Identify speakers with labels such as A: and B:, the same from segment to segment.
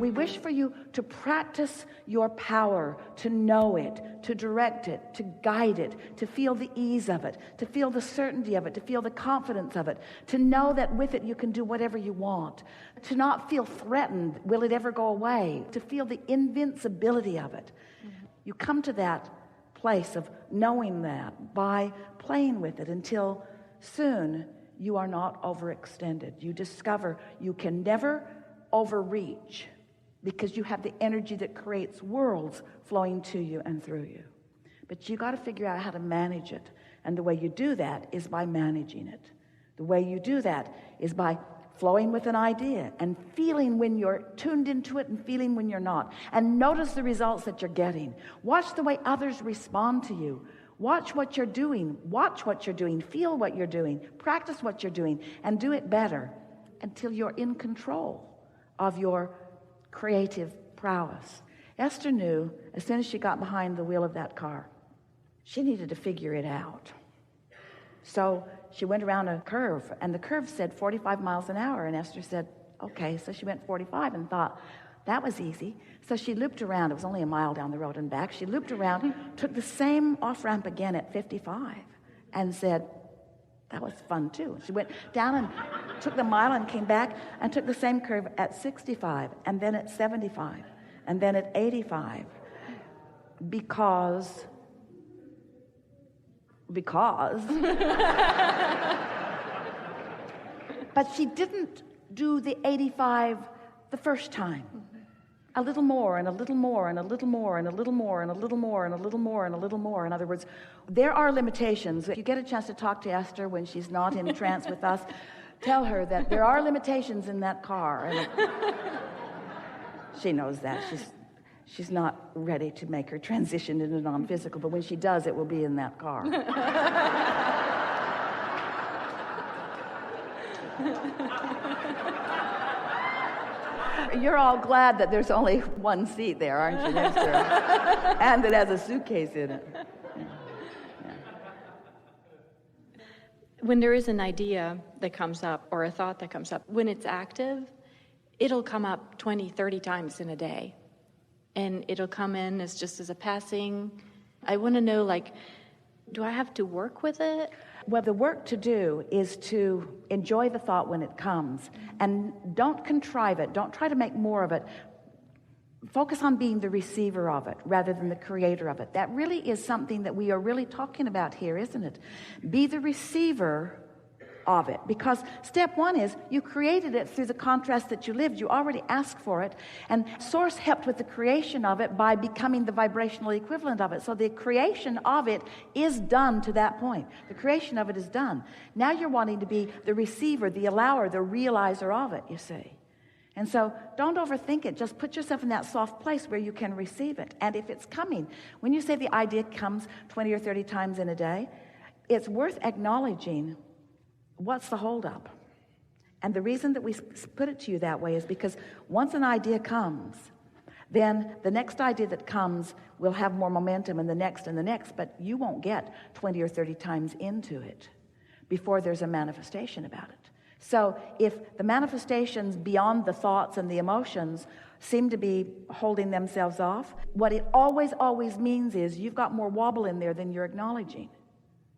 A: We wish for you to practice your power, to know it, to direct it, to guide it, to feel the ease of it, to feel the certainty of it, to feel the confidence of it, to know that with it you can do whatever you want, to not feel threatened, will it ever go away, to feel the invincibility of it. You come to that place of knowing that by playing with it until soon you are not overextended. You discover you can never overreach, because you have the energy that creates worlds flowing to you and through you. But you got to figure out how to manage it. And the way you do that is by managing it. The way you do that is by flowing with an idea and feeling when you're tuned into it and feeling when you're not. And notice the results that you're getting. Watch the way others respond to you. Watch what you're doing. Watch what you're doing. Feel what you're doing. Practice what you're doing. And do it better until you're in control of your creative prowess. Esther knew as soon as she got behind the wheel of that car, she needed to figure it out. So she went around a curve, and the curve said 45 miles an hour, and Esther said, okay. So she went 45 and thought, that was easy. So she looped around. It was only a mile down the road and back. She looped around, took the same off-ramp again at 55, and said, that was fun too. She went down and took the mile and came back and took the same curve at 65, and then at 75, and then at 85. Because but she didn't do the 85 the first time. A little more and a little more and a little more and a little more and a little more and a little more and a little more. In other words, there are limitations. If you get a chance to talk to Esther when she's not in trance with us, tell her that there are limitations in that car. And she knows that. She's not ready to make her transition into non-physical, but when she does, it will be in that car. You're all glad that there's only one seat there, aren't you, next to her? And it has a suitcase in it. Yeah. Yeah.
B: When there is an idea that comes up or a thought that comes up, when it's active, it'll come up 20, 30 times in a day. And it'll come in as just as a passing. I want to know, do I have to work with it?
A: Well, the work to do is to enjoy the thought when it comes, and don't contrive it. Don't try to make more of it. Focus on being the receiver of it rather than the creator of it. That really is something that we are really talking about here, isn't it? Be the receiver of it, because step one is you created it through the contrast that you lived. You already asked for it, and Source helped with the creation of it by becoming the vibrational equivalent of it. So the creation of it is done to that point. The creation of it is done. Now you're wanting to be the receiver, the allower, the realizer of it, you see. And so don't overthink it. Just put yourself in that soft place where you can receive it. And if it's coming, when you say the idea comes 20 or 30 times in a day, it's worth acknowledging what's the holdup. And the reason that we put it to you that way is because once an idea comes, then the next idea that comes will have more momentum, and the next, but you won't get 20 or 30 times into it before there's a manifestation about it. So if the manifestations beyond the thoughts and the emotions seem to be holding themselves off, what it always means is you've got more wobble in there than you're acknowledging.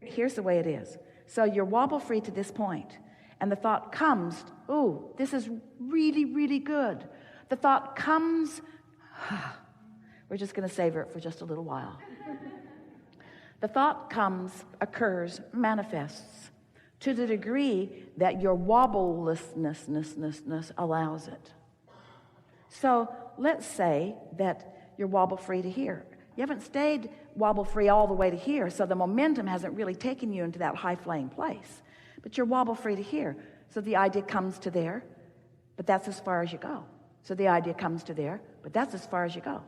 A: Here's the way it is. So you're wobble-free to this point, and the thought comes, ooh, this is really, really good. The thought comes, we're just going to savor it for just a little while. The thought comes, occurs, manifests to the degree that your wobblelessness allows it. So let's say that you're wobble-free to here. You haven't stayed wobble-free all the way to here, so the momentum hasn't really taken you into that high-flying place. But you're wobble-free to here. So the idea comes to there, but that's as far as you go. So the idea comes to there, but that's as far as you go.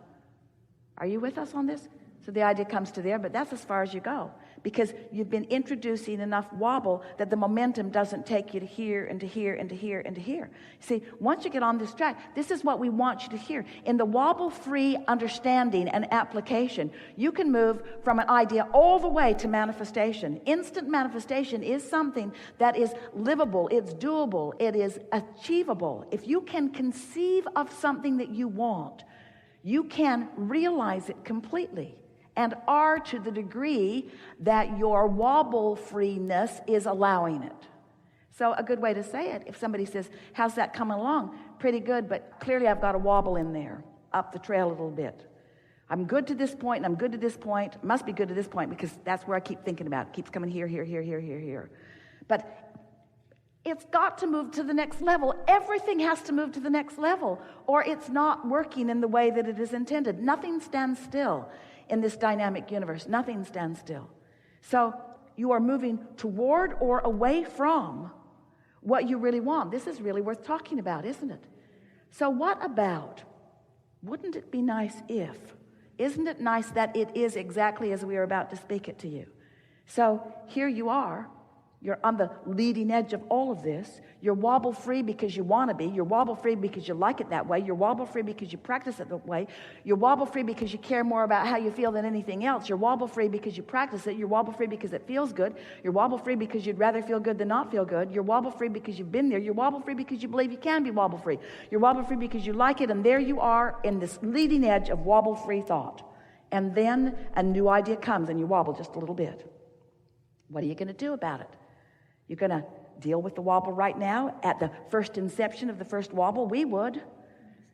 A: Are you with us on this? So the idea comes to there, but that's as far as you go. because you've been introducing enough wobble that the momentum doesn't take you to here and to here and to here and to here. See, once you get on this track, this is what we want you to hear. In the wobble-free understanding and application, you can move from an idea all the way to manifestation. Instant manifestation is something that is livable, it's doable, it is achievable. If you can conceive of something that you want, you can realize it completely, and are to the degree that your wobble-freeness is allowing it. So a good way to say it, if somebody says, how's that coming along? Pretty good, but clearly I've got a wobble in there, up the trail a little bit. I'm good to this point, and I'm good to this point. Must be good to this point, because that's where I keep thinking about. It keeps coming here, here, here, here, here, here. But it's got to move to the next level. Everything has to move to the next level, or it's not working in the way that it is intended. Nothing stands still in this dynamic universe. Nothing stands still. So you are moving toward or away from what you really want. This is really worth talking about, isn't it? So what about, wouldn't it be nice if, isn't it nice that it is exactly as we are about to speak it to you? So here you are. You're on the leading edge of all of this. You're wobble-free because you want to be. You're wobble-free because you like it that way. You're wobble-free because you practice it that way. You're wobble-free because you care more about how you feel than anything else. You're wobble-free because you practice it. You're wobble-free because it feels good. You're wobble-free because you'd rather feel good than not feel good. You're wobble-free because you've been there. You're wobble-free because you believe you can be wobble-free. You're wobble-free because you like it, and there you are in this leading edge of wobble-free thought. And then a new idea comes, and you wobble just a little bit. What are you going to do about it? You're going to deal with the wobble right now at the first inception of the first wobble? We would.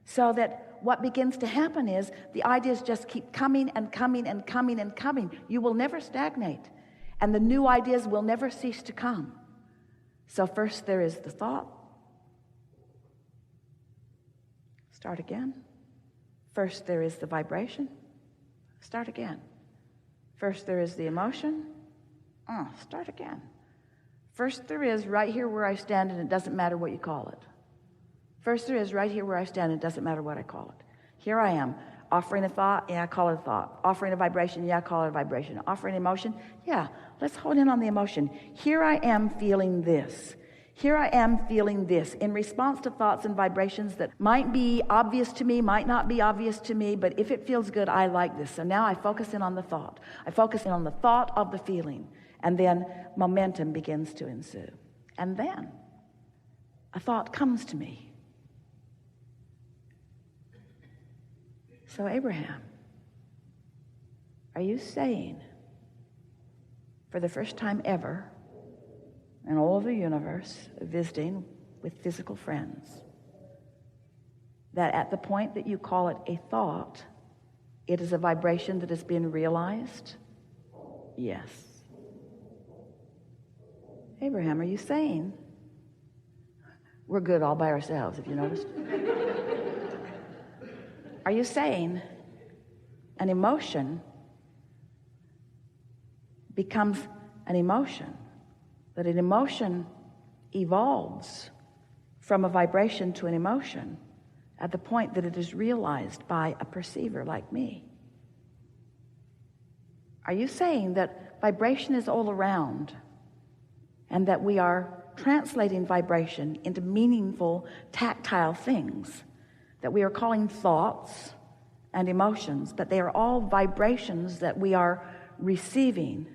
A: So that what begins to happen is the ideas just keep coming and coming and coming and coming. You will never stagnate, and the new ideas will never cease to come. So first there is the thought. Start again. First there is the vibration. Start again. First there is the emotion. Start again. First there is right here where I stand, and it doesn't matter what you call it. First there is right here where I stand, and it doesn't matter what I call it. Here I am, offering a thought, yeah, I call it a thought. Offering a vibration, yeah, I call it a vibration. Offering emotion, yeah, let's hone in on the emotion. Here I am feeling this. Here I am feeling this in response to thoughts and vibrations that might be obvious to me, might not be obvious to me, but if it feels good, I like this. So now I focus in on the thought. I focus in on the thought of the feeling. And then momentum begins to ensue. And then a thought comes to me. So Abraham, are you saying, for the first time ever in all of the universe, visiting with physical friends, that at the point that you call it a thought, it is a vibration that has been realized? Yes. Abraham, are you saying? We're good all by ourselves, if you noticed. Are you saying an emotion becomes an emotion, that an emotion evolves from a vibration to an emotion at the point that it is realized by a perceiver like me? Are you saying that vibration is all around, and that we are translating vibration into meaningful, tactile things that we are calling thoughts and emotions, but they are all vibrations that we are receiving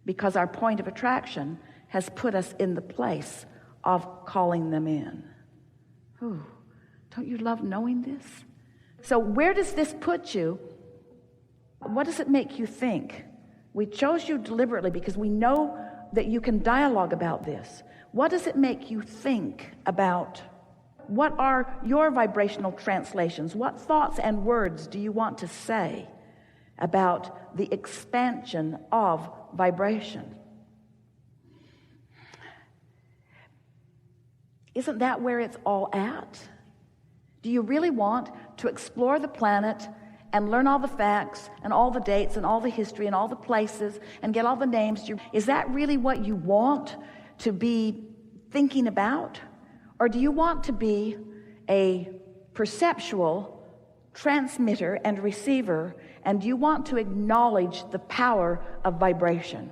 A: because our point of attraction has put us in the place of calling them in? Ooh, don't you love knowing this? So where does this put you? What does it make you think? We chose you deliberately because we know that you can dialogue about this. What does it make you think about? What are your vibrational translations? What thoughts and words do you want to say about the expansion of vibration? Isn't that where it's all at? Do you really want to explore the planet and learn all the facts and all the dates and all the history and all the places and get all the names? Is that really what you want to be thinking about? Or do you want to be a perceptual transmitter and receiver, and you want to acknowledge the power of vibration.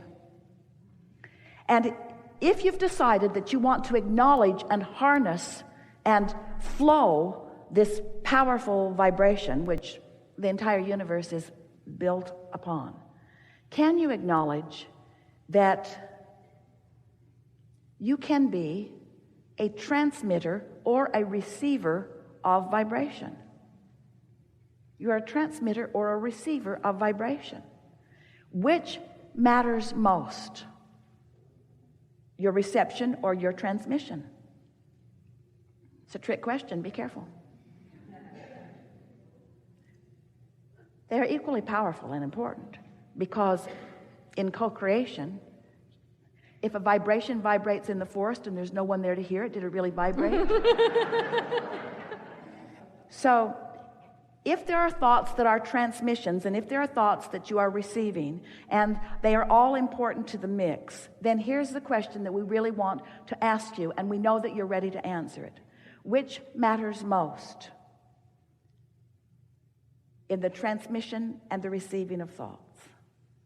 A: And if you've decided that you want to acknowledge and harness and flow this powerful vibration, which the entire universe is built upon, can you acknowledge that you can be a transmitter or a receiver of vibration? You are a transmitter or a receiver of vibration. Which matters most? Your reception or your transmission? It's a trick question. Be careful. They are equally powerful and important, because in co-creation, if a vibration vibrates in the forest and there's no one there to hear it, did it really vibrate? So, if there are thoughts that are transmissions, and if there are thoughts that you are receiving, and they are all important to the mix, then here's the question that we really want to ask you, and we know that you're ready to answer it. Which matters most in the transmission and the receiving of thoughts?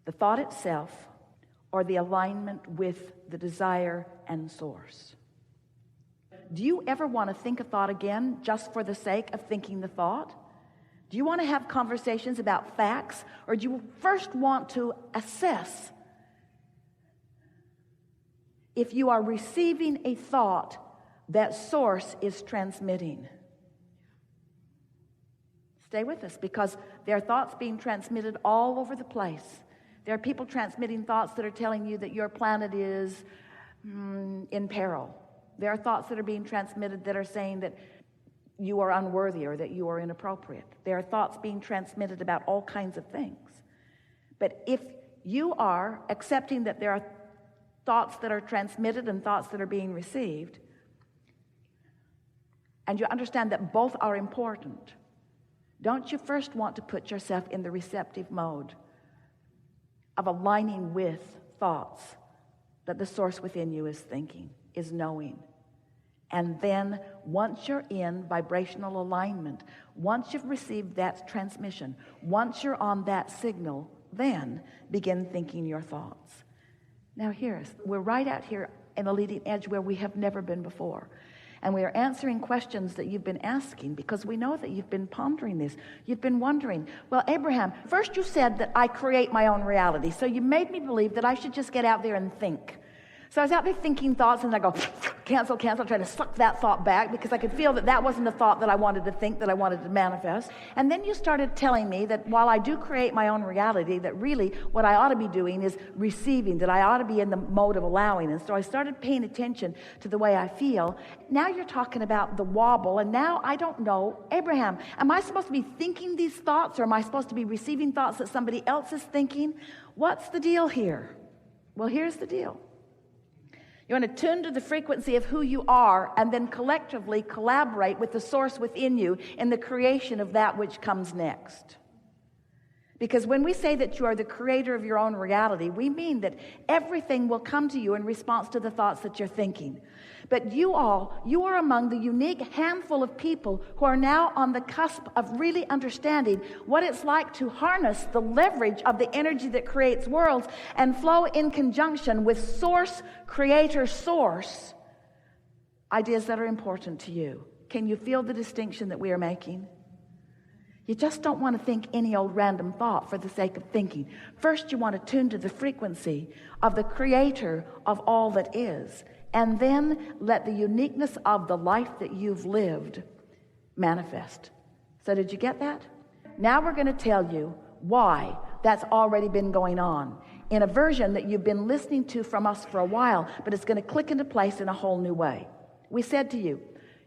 A: The thought itself, or the alignment with the desire and source? Do you ever want to think a thought again just for the sake of thinking the thought? Do you want to have conversations about facts, or do you first want to assess if you are receiving a thought that source is transmitting? Stay with us, because there are thoughts being transmitted all over the place. There are people transmitting thoughts that are telling you that your planet is in peril. There are thoughts that are being transmitted that are saying that you are unworthy or that you are inappropriate. There are thoughts being transmitted about all kinds of things. But if you are accepting that there are thoughts that are transmitted and thoughts that are being received, and you understand that both are important, don't you first want to put yourself in the receptive mode of aligning with thoughts that the source within you is thinking, is knowing? And then once you're in vibrational alignment, once you've received that transmission, once you're on that signal, then begin thinking your thoughts. Now we're right out here in the leading edge where we have never been before. And we are answering questions that you've been asking, because we know that you've been pondering this. You've been wondering, well, Abraham, first you said that I create my own reality. So you made me believe that I should just get out there and think. So I was out there thinking thoughts, and I go, cancel, trying to suck that thought back, because I could feel that that wasn't the thought that I wanted to think, that I wanted to manifest. And then you started telling me that while I do create my own reality, that really what I ought to be doing is receiving, that I ought to be in the mode of allowing. And so I started paying attention to the way I feel. Now you're talking about the wobble, and now I don't know, Abraham, am I supposed to be thinking these thoughts, or am I supposed to be receiving thoughts that somebody else is thinking? What's the deal here? Well, here's the deal. You want to tune to the frequency of who you are, and then collectively collaborate with the source within you in the creation of that which comes next. Because when we say that you are the creator of your own reality, we mean that everything will come to you in response to the thoughts that you're thinking. But you are among the unique handful of people who are now on the cusp of really understanding what it's like to harness the leverage of the energy that creates worlds and flow in conjunction with source, creator, source, ideas that are important to you. Can you feel the distinction that we are making? You just don't want to think any old random thought for the sake of thinking. First, you want to tune to the frequency of the creator of all that is, and then let the uniqueness of the life that you've lived manifest. So did you get that? Now we're going to tell you why that's already been going on in a version that you've been listening to from us for a while, but it's going to click into place in a whole new way. We said to you,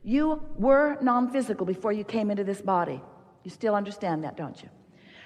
A: you were non-physical before you came into this body. You still understand that, don't you?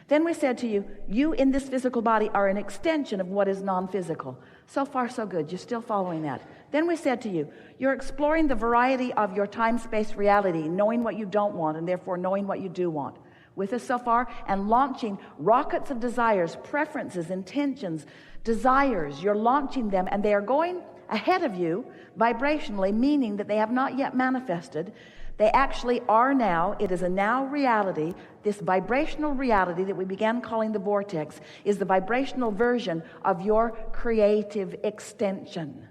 A: Then we said to you, you in this physical body are an extension of what is non-physical. So far, so good. You're still following that. Then we said to you, you're exploring the variety of your time-space reality, knowing what you don't want, and therefore knowing what you do want. With us so far, and launching rockets of desires, preferences, intentions, desires. You're launching them, and they are going ahead of you vibrationally, meaning that they have not yet manifested, They actually are now. It is a now reality. This vibrational reality that we began calling the vortex is the vibrational version of your creative extension.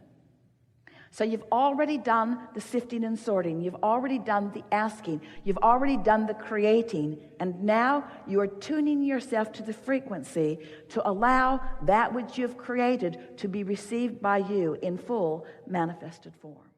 A: So you've already done the sifting and sorting. You've already done the asking. You've already done the creating. And now you are tuning yourself to the frequency to allow that which you've created to be received by you in full manifested form.